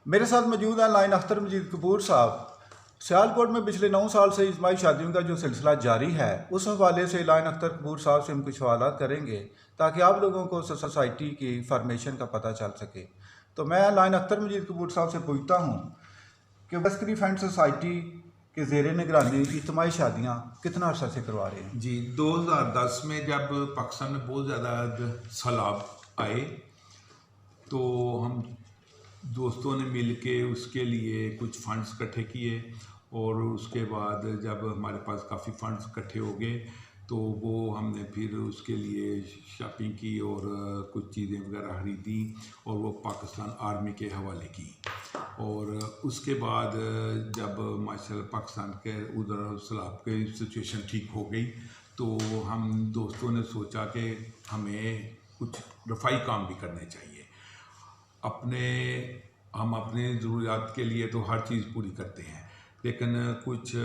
मेरे साथ मौजूद हैं लाइन अख्तर मजीद कपूर साहब। सियालकोट में पिछले 9 साल से इज्तिमाई शादियों का जो सिलसिला जारी है, उस हवाले से लाइन अख्तर कपूर साहब से हम कुछ सवाल करेंगे ताकि आप लोगों को सोसाइटी की फॉर्मेशन का पता चल सके। तो मैं लाइन अख्तर मजीद कपूर साहब से पूछता हूँ कि लश्करी फ्रेंड सोसाइटी के ज़ेर निगरानी इज्तिमाई शादियाँ कितना अर्सा से करवा रहे हैं? जी, 2010 में जब पाकिस्तान में बहुत ज़्यादा सैलाब आए तो हम दोस्तों ने मिल के उसके लिए कुछ फ़ंड्स इकट्ठे किए और उसके बाद जब हमारे पास काफ़ी फ़ंड्स इकट्ठे हो गए तो वो हमने फिर उसके लिए शॉपिंग की और कुछ चीज़ें वगैरह खरीदी और वो पाकिस्तान आर्मी के हवाले की। और उसके बाद जब माशाल्लाह पाकिस्तान के उधर सैलाब की सिचुएशन ठीक हो गई तो हम दोस्तों ने सोचा कि हमें कुछ रफ़ाई काम भी करने चाहिए। हम अपने ज़रूरियात के लिए तो हर चीज़ पूरी करते हैं, लेकिन कुछ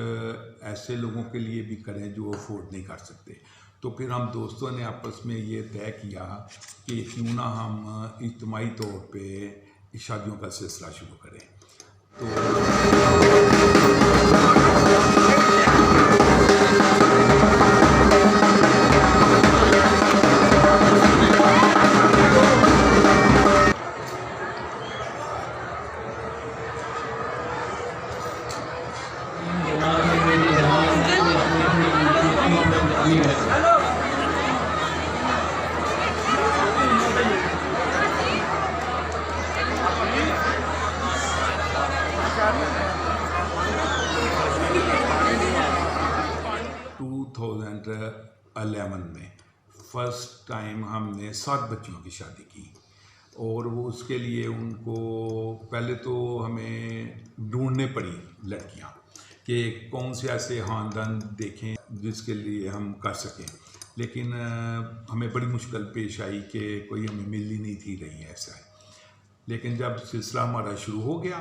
ऐसे लोगों के लिए भी करें जो अफोर्ड नहीं कर सकते। तो फिर हम दोस्तों ने आपस में ये तय किया कि क्यों ना हम इज्तिमाई तौर पे शादियों का सिलसिला शुरू करें। तो 2011 में फ़र्स्ट टाइम हमने 7 बच्चियों की शादी की और वो उसके लिए उनको पहले तो हमें ढूंढने पड़ी लड़कियां कि कौन से ऐसे ख़ानदान देखें जिसके लिए हम कर सकें, लेकिन हमें बड़ी मुश्किल पेश आई कि कोई हमें मिल ही नहीं थी रही ऐसा है। लेकिन जब सिलसिला हमारा शुरू हो गया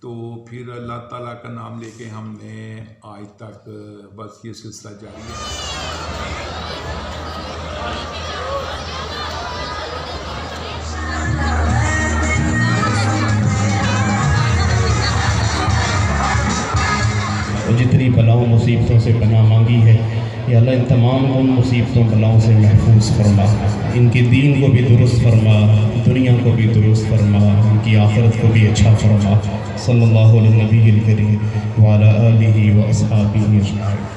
तो फिर अल्लाह ताला का नाम लेके हमने आज तक बस ये सिलसिला जारी है। जितनी बलाओं मुसीबतों से पनाह मांगी है, या अल्लाह इन तमाम उन मुसीबतों बलाओं से महफूज फरमा, इनके दीन को भी दुरुस्त फरमा, दुनिया को भी दुरुस्त फरमा, इनकी आखिरत को भी अच्छा फरमा। सल्लल्लाहु अलैहि नबील करीम व अला आलिहि व अस्हाबिहि अजमाइन।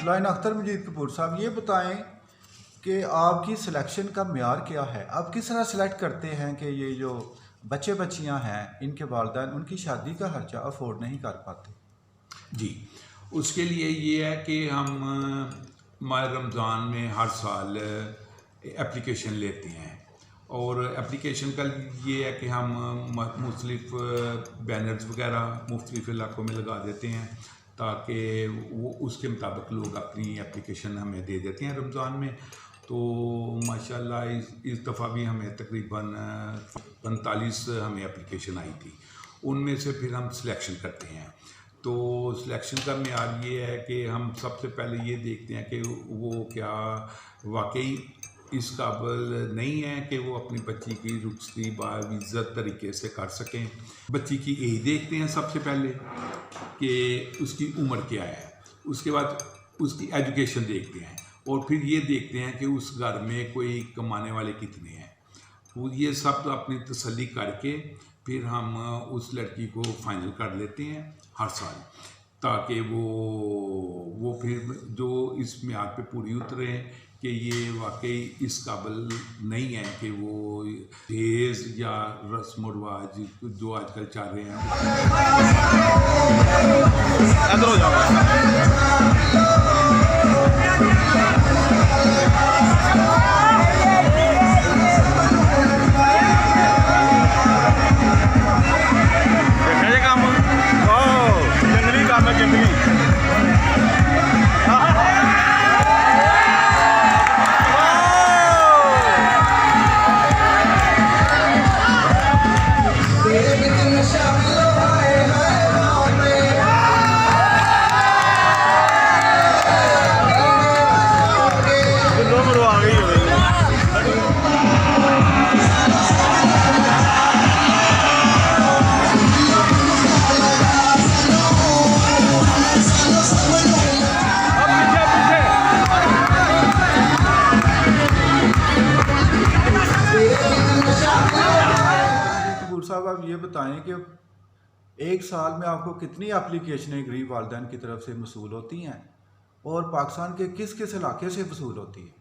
लाइन अख्तर मजीद कपूर साहब, ये बताएं कि आपकी सिलेक्शन का मेयार क्या है? आप किस तरह सेलेक्ट करते हैं कि ये जो बच्चे बच्चियां हैं इनके वालिदैन उनकी शादी का खर्चा अफोर्ड नहीं कर पाते? जी, उसके लिए ये है कि हम माह रमज़ान में हर साल एप्लीकेशन लेते हैं और एप्लीकेशन का ये है कि हम मुख्तलिफ बैनर्स वगैरह मुख्तलिफ इलाकों में लगा देते हैं ताकि वो उसके मुताबिक लोग अपनी एप्लीकेशन हमें दे देते हैं रमज़ान में। तो माशाल्लाह इस दफ़ा भी हमें तकरीबन 45 हमें एप्लीकेशन आई थी, उनमें से फिर हम सिलेक्शन करते हैं। तो सिलेक्शन का मेयार ये है कि हम सबसे पहले ये देखते हैं कि वो क्या वाकई इस काबिल नहीं है कि वो अपनी बच्ची की रुखसती बाइज़्ज़त तरीके से कर सकें। बच्ची की एज देखते हैं सबसे पहले कि उसकी उम्र क्या है, उसके बाद उसकी एजुकेशन देखते हैं और फिर ये देखते हैं कि उस घर में कोई कमाने वाले कितने हैं। वो ये सब तो अपनी तसल्ली करके फिर हम उस लड़की को फाइनल कर लेते हैं हर साल, ताकि वो फिर जो इस म्याद पे पूरी उतरे कि ये वाकई इस काबिल नहीं है कि वो दहेज या रस्म व रिवाज जो आजकल चल रहे हैं। अंदर हो जाओ। देखा ये काम जंगली काम है, जंगली। दो मरवा गई है कपूर साहब, आप ये बताएं कि एक साल में आपको कितनी एप्लीकेशनें गरीब वालिदैन की तरफ से वसूल होती हैं और पाकिस्तान के किस किस इलाके से वसूल होती है?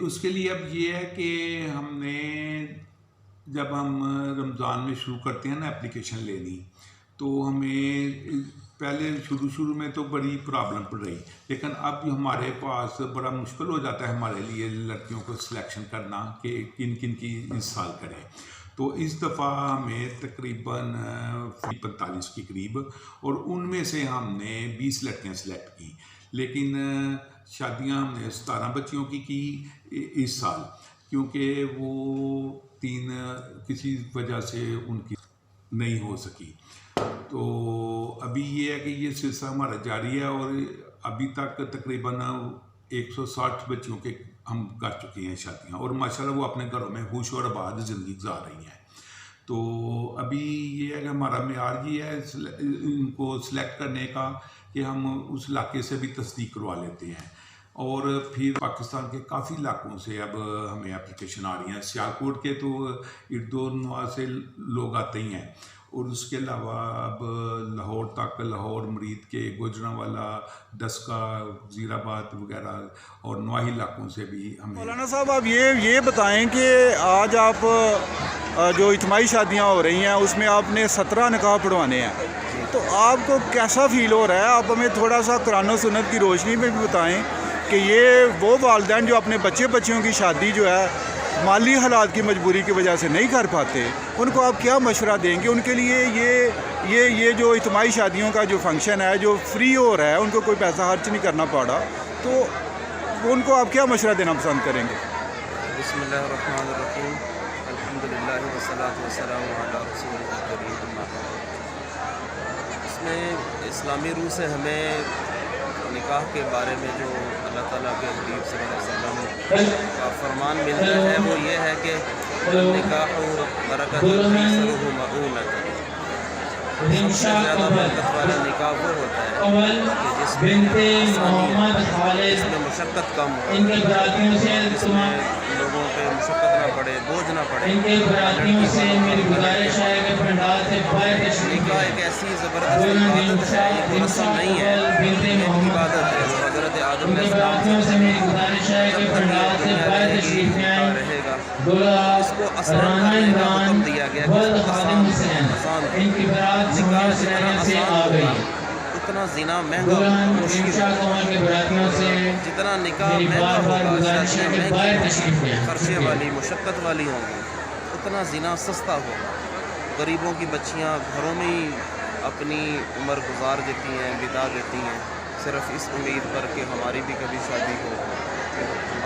उसके लिए अब ये है कि हमने जब हम रमज़ान में शुरू करते हैं ना एप्लीकेशन लेनी, तो हमें पहले शुरू में तो बड़ी प्रॉब्लम पड़ रही, लेकिन अब हमारे पास बड़ा मुश्किल हो जाता है हमारे लिए लड़कियों को सिलेक्शन करना कि किन किन की इस साल करें। तो इस दफ़ा हमें तकरीबन 45 के करीब, और उनमें से हमने 20 लड़कियां सिलेक्ट की, लेकिन शादियां हमने 17 बच्चियों की इस साल, क्योंकि वो 3 किसी वजह से उनकी नहीं हो सकी। तो अभी ये है कि ये सिलसिला हमारा जारी है और अभी तक तकरीबन 160 बच्चियों के हम कर चुके हैं शादियाँ, और माशाल्लाह वो अपने घरों में खुश और आबाद ज़िंदगी गुजार रही हैं। तो अभी ये है कि हमारा मेयार ये है इनको सिलेक्ट करने का कि हम उस इलाके से भी तस्दीक करवा लेते हैं, और फिर पाकिस्तान के काफ़ी इलाकों से अब हमें एप्लीकेशन आ रही हैं। सियालकोट के तो इर्दोनवा से लोग आते ही हैं, और उसके अलावा अब लाहौर तक, लाहौर मुरीद के, गुजरांवाला, डस्का, वज़ीराबाद वगैरह और नवाही इलाकों से भी हमें। मौलाना साहब, आप ये बताएं कि आज आप जो इज्तिमाई शादियां हो रही हैं उसमें आपने 17 निकाह पढ़वाने हैं, तो आपको कैसा फील हो रहा है? आप हमें थोड़ा सा कुरान और सुन्नत की रोशनी में भी बताएं कि ये वो वालिदैन जो अपने बच्चियों की शादी जो है माली हालात की मजबूरी की वजह से नहीं कर पाते, उनको आप क्या मशवरा देंगे? उनके लिए ये जो इज्तिमाई शादियों का जो फंक्शन है जो फ्री हो रहा है, उनको कोई पैसा खर्च नहीं करना पड़ा, तो उनको आप क्या मशवरा देना पसंद करेंगे? बिस्मिल्लाहिर्रहमानिर्रहीम, अल्हम्दुलिल्लाह वस्सलातु वस्सलामु अला रसूलिल करीम। इसमें इस्लामी रूह से हमें निकाह के बारे में जो अल्लाह ताला के हबीब सल्लल्लाहु अलैहि वसल्लम का फरमान मिलता है वो ये है कि निकाह बरकतुन अक्सरुहु मऊनतन, सबसे ज़्यादा बरकत वाला निकाह वो होता है कि जिसमें मुशक्क़त कम हो, जिसमें लोगों पे मुशक्क़त ना पड़े, बोझ ना पड़े। निकाह एक ऐसी ज़बरदस्त इबादत है, ये रस्म नहीं है, एक इबादत है। हज़रत आदम अलैहिस्सलाम रहेगा, इसको आसान करने का हुक्म दिया गया कि इसको आसान निकाह जितना आसान होगा उतना ज़िना महंगा होगा, मुश्किल होगा। जितना निकाह महंगा होगा, शादियाँ महंगी खर्चे वाली मुशक्क़त वाली होंगी, उतना ज़िना सस्ता होगा। गरीबों की बच्चियाँ घरों में ही अपनी उम्र गुजार देती हैं, बिता देती हैं, सिर्फ इस उम्मीद पर कि हमारी भी कभी शादी हो।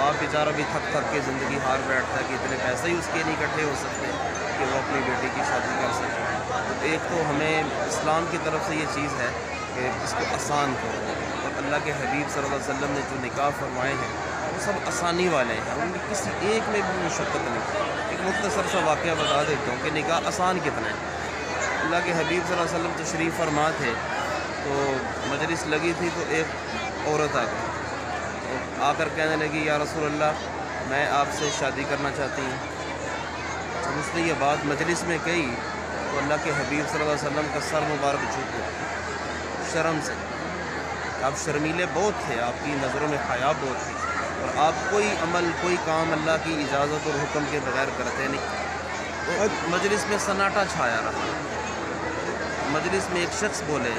आप बेचारा भी थक के ज़िंदगी हार बैठता है कि इतने पैसे ही उसके नहीं इकट्ठे हो सकते कि वो अपनी बेटी की शादी कर सके। तो एक तो हमें इस्लाम की तरफ से ये चीज़ है कि इसको आसान करो, और अल्लाह के हबीब सल्लल्लाहु अलैहि वसल्लम ने जो निकाह फरमाए हैं वो सब आसानी वाले हैं, उनमें किसी एक में भी मुशक्क़त नहीं। एक मुख्तसर सा वाक़या बता देता हूँ कि निकाह आसान कितना है। अल्लाह के हबीब सल्लल्लाहु अलैहि वसल्लम तशरीफ़ फरमा थे, तो मजलिस लगी थी, तो एक औरत आ गई, तो आकर कहने लगी, या रसूल अल्लाह, मैं आपसे शादी करना चाहती हूँ। जब उसने ये बात मजलिस में कही तो अल्लाह के हबीब सल्लल्लाहु अलैहि वसल्लम का सर मुबारक झुक गया शर्म से। आप शर्मीले बहुत थे, आपकी नज़रों में हया बहुत थी, और आप कोई अमल कोई काम अल्लाह की इजाज़त और हुक्म के बगैर करते नहीं। तो मजलिस में सन्नाटा छाया रहा। मजलिस में एक शख्स बोले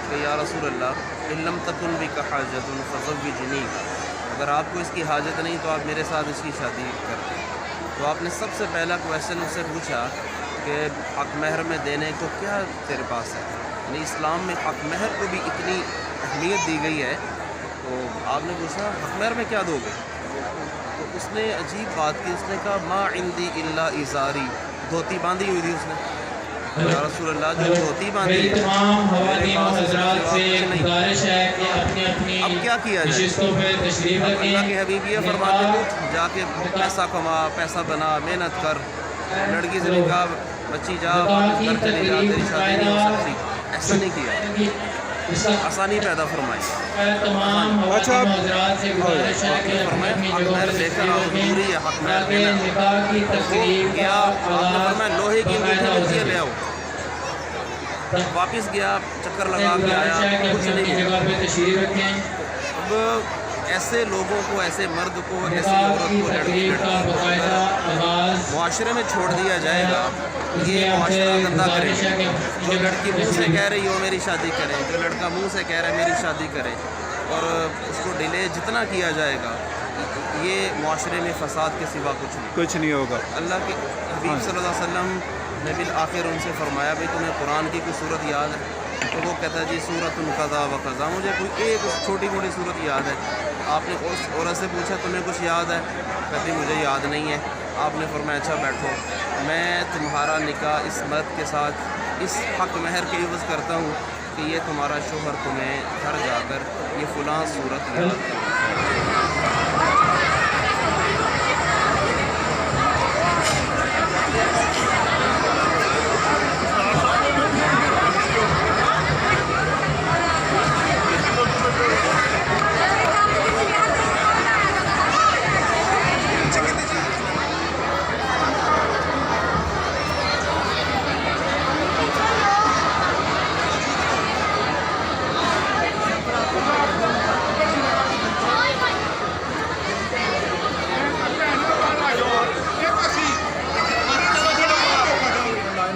कि या रसूल अल्लाह इल्लम तकुन बिका हाजतुन फज़व्विजनी, अगर आपको इसकी हाजत नहीं तो आप मेरे साथ इसकी शादी कर दें। तो आपने सबसे पहला क्वेश्चन उससे पूछा कि हक महर में देने को क्या तेरे पास है, यानी इस्लाम में हक महर को भी इतनी अहमियत दी गई है। तो आपने पूछा हक महर में क्या दोगे? तो उसने अजीब बात की, उसने कहा मा इंदी इल्ला इज़ारी, धोती बांधी हुई थी उसने। या रसूल अल्लाह जो धोती बांधी है, तमाम हवाली हज़रात से गुजारिश है कि अपनी अब क्या किया जाए? नशिस्तों पे तशरीफ रखें। अल्लाह के हबीब ये फरमाते थे जाके पैसा कमा, पैसा बना, मेहनत कर, लड़की से निकाह, बच्ची जा वापस घर चली जा, तेरी शादी नहीं हो सकती। ऐसा नहीं किया, आसानी पैदा फरमाई। तमाम अच्छा, हज़रात से गुजारिश है कि फरमाया अपनी हक महर लेकर आओ, जरूरी है हक महर देना। निकाह की वो तकरीब गया, आपने फरमाया लोहे की अंगूठी मिलती है ले आओ। वापस गया, चक्कर लगा के आया, कुछ नहीं है। जगह पे तशरीफ रखें। अब ऐसे लोगों को, ऐसे मर्द को, ऐसी निकाह औरत की को, लड़की तकरीब का बाकायदा आगाज़ मुआशरे में छोड़ दिया जाएगा। ये मुआशरा गंदा करेगा। जो लड़की मुंह से कह रही हो मेरी शादी करें, जो लड़का मुंह से कह रहा है मेरी शादी करें, और उसको डिले जितना किया जाएगा, ये मुआशरे में फसाद के सिवा कुछ नहीं होगा। अल्लाह के हबीब सल्लल्लाहु अलैहि वसल्लम ने बिल आखिर उनसे फरमाया भाई तुम्हें कुरान की कोई सूरत याद है? तो वो कहता है जी सूरतुल कज़ा व कज़ा, मुझे कोई एक छोटी मोटी सूरत याद है। आपने उस औरत से पूछा तुम्हें कुछ याद है? कहती मुझे याद नहीं है। आपने फरमाया अच्छा बैठो, मैं तुम्हारा निकाह इस मर्द के साथ इस हक महर के इवज़ करता हूँ कि ये तुम्हारा शोहर तुम्हें घर जाकर ये फ़लाँ सूरत याद करे।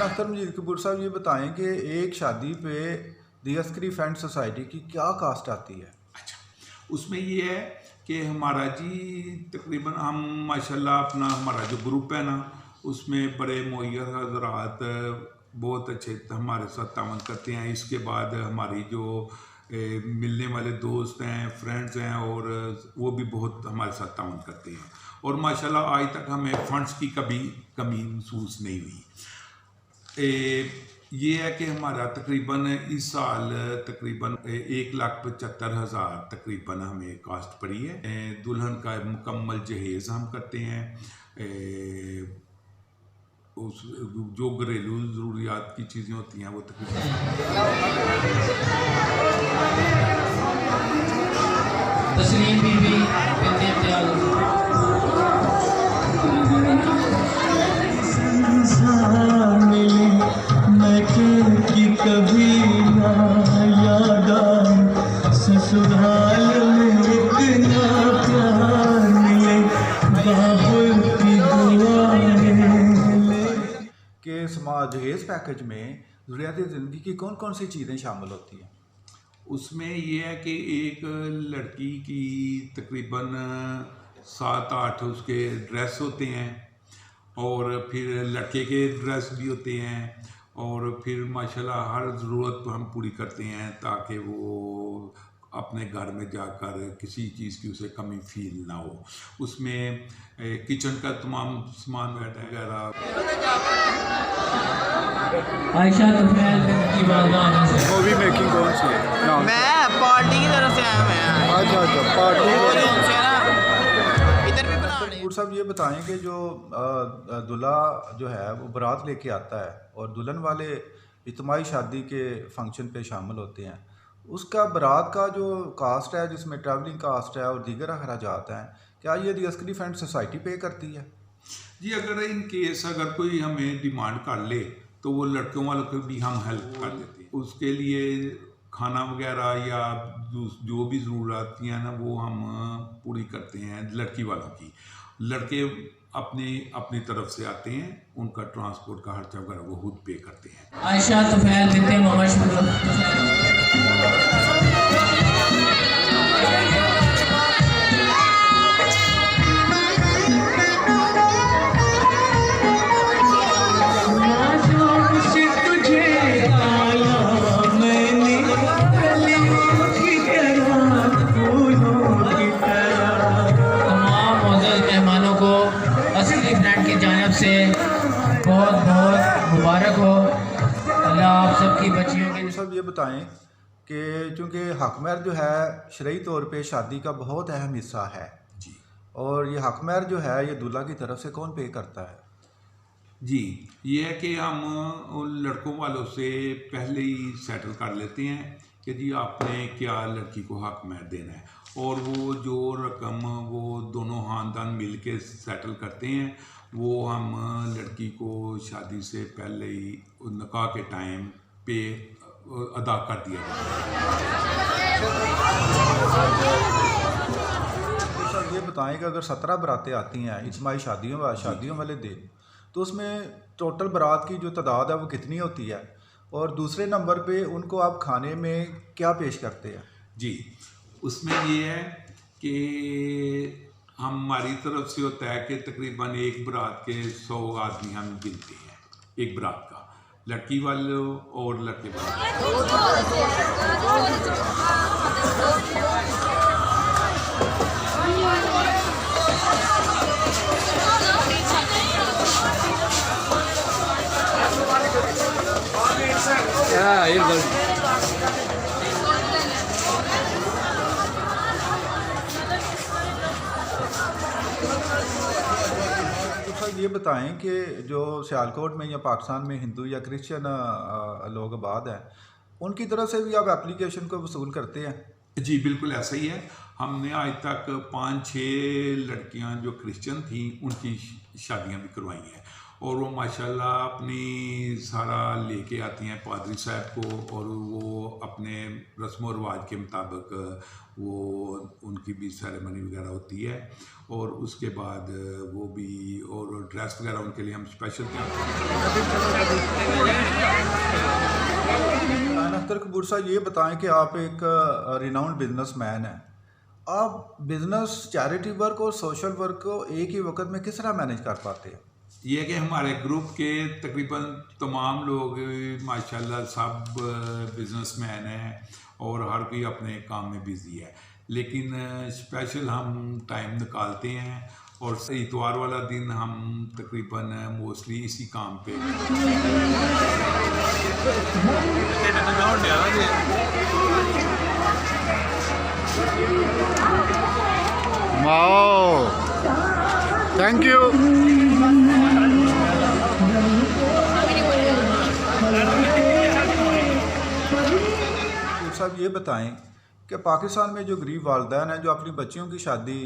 अख्तर मजीद कपूर साहब ये बताएं कि एक शादी पे दी अस्करी फ्रेंड सोसाइटी की क्या कास्ट आती है? अच्छा, उसमें ये है कि हमारा जी तकरीबन हम माशाल्लाह अपना हमारा जो ग्रुप है ना, उसमें बड़े मुय्यर हज़रात बहुत अच्छे हमारे साथ तावन करते हैं। इसके बाद हमारी जो मिलने वाले दोस्त हैं, फ्रेंड्स हैं, और वो भी बहुत हमारे साथ तावन करते हैं। और माशाल्लाह आज तक हमें फंड्स की कभी कमी महसूस नहीं हुई। ये है कि हमारा तकरीबन इस साल तकरीबन 1,75,000 तकरीबन हमें कास्ट पड़ी है। दुल्हन का मुकम्मल जहेज़ हम करते हैं। उस जो घरेलू ज़रूरियात की चीज़ें होती हैं वो तकरीबन तस्लीम बीबी बिन्ते इम्तियाज़। कभी ना याद ससुराल में इतना प्यार मिले बाबुल की दुआ कि जहेज़ पैकेज में ज़रूरियाती ज़िंदगी की कौन कौन सी चीज़ें शामिल होती हैं? उसमें ये है कि एक लड़की की तकरीबन 7-8 उसके ड्रेस होते हैं, और फिर लड़के के ड्रेस भी होते हैं, और फिर माशाल्लाह हर ज़रूरत हम पूरी करते हैं ताकि वो अपने घर में जाकर किसी चीज़ की उसे कमी फील ना हो। उसमें किचन का तमाम सामान वगैरह। आयशा तुफैल की वालदा से मूवी मेकिंग कौन सी है? नाम मैं पार्टी की तरफ से आया मैं अच्छा पार्टी। उनसे ना इधर भी बना कपूर साहब ये बताएं कि जो दूल्हा जो है वो बारात लेके आता है और दुल्हन वाले इज्तिमाई शादी के फंक्शन पे शामिल होते हैं, उसका बारात का जो कास्ट है जिसमें ट्रैवलिंग कास्ट है और दीगर अखराजात हैं, क्या ये दी अस्करी फ्रेंड सोसाइटी पे करती है? जी, अगर इन केस अगर कोई हमें डिमांड कर ले तो वो लड़कों वालों को भी हम हेल्प कर देते हैं। उसके लिए खाना वगैरह या जो भी ज़रूरतियाँ ना वो हम पूरी करते हैं लड़की वालों की। लड़के अपनी तरफ से आते हैं, उनका ट्रांसपोर्ट का खर्चा वगैरह वो खुद पे करते हैं। आयशा तुफैल बिनते मोहम्मद से बहुत बहुत मुबारक हो। अल्लाह आप सबकी बच्चियों के सब ये बताएं कि चूँकि हक महर जो है शरई तौर पे शादी का बहुत अहम हिस्सा है जी, और ये हक महर जो है ये दूल्हा की तरफ से कौन पे करता है? जी, ये है कि हम उन लड़कों वालों से पहले ही सेटल कर लेते हैं कि जी आपने क्या लड़की को हक महर देना है, और वो जो रकम वो दोनों खानदान मिल के सेटल करते हैं वो हम लड़की को शादी से पहले ही निकाह के टाइम पे अदा कर दिया जाता तो सर ये बताएं कि अगर 17 बरातें आती हैं इजमाही शादियों वाले दिन, तो उसमें टोटल बारात की जो तादाद है वो कितनी होती है, और दूसरे नंबर पे उनको आप खाने में क्या पेश करते हैं? जी, उसमें ये है कि हमारी तरफ से होता है कि तकरीबन एक बारात के 100 आदमी हम गिनते हैं एक बारात का, लड़की वालों और लड़के ये बताएं कि जो सियालकोट में या पाकिस्तान में हिंदू या क्रिश्चियन लोग आबाद हैं, उनकी तरफ से भी आप एप्लीकेशन को वसूल करते हैं? जी बिल्कुल ऐसा ही है। हमने आज तक 5-6 लड़कियां जो क्रिश्चियन थी उनकी शादियां भी करवाई हैं, और वो माशाल्लाह अपनी सारा लेके आती हैं पादरी साहब को, और वो अपने रस्म व रिवाज के मुताबिक वो उनकी भी सेरेमनी वगैरह होती है, और उसके बाद वो भी और ड्रेस वगैरह उनके लिए हम स्पेशल अख्तर कपूर साहब ये बताएं कि आप एक रिनाउंड बिजनेसमैन हैं, आप बिजनेस, चैरिटी वर्क और सोशल वर्क को एक ही वक्त में किस तरह मैनेज कर पाते हैं? ये है कि हमारे ग्रुप के तकरीबन तमाम लोग माशाल्लाह सब बिजनेसमैन हैं और हर कोई अपने काम में बिज़ी है, लेकिन स्पेशल हम टाइम निकालते हैं, और इतवार वाला दिन हम तकरीबन मोस्टली इसी काम पे वाओ, थैंक यू। साहब ये बताएं कि पाकिस्तान में जो गरीब वालिदैन हैं जो अपनी बच्चियों की शादी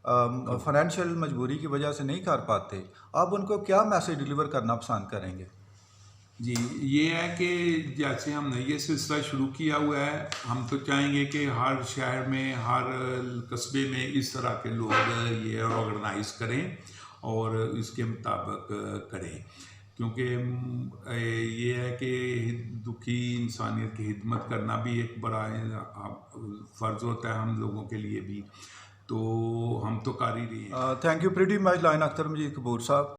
फाइनेंशियल मजबूरी की वजह से नहीं कर पाते, आप उनको क्या मैसेज डिलीवर करना पसंद करेंगे? जी, ये है कि जैसे हमने ये सिलसिला शुरू किया हुआ है, हम तो चाहेंगे कि हर शहर में, हर कस्बे में इस तरह के लोग ये ऑर्गेनाइज़ करें और इसके मुताबिक करें, क्योंकि ये है कि दुखी इंसानियत की खिदमत करना भी एक बड़ा फ़र्ज़ होता है हम लोगों के लिए भी, तो हम तो कर ही रहे हैं। थैंक यू प्रीटी मच लाइन अख्तर मजीद कपूर साहब।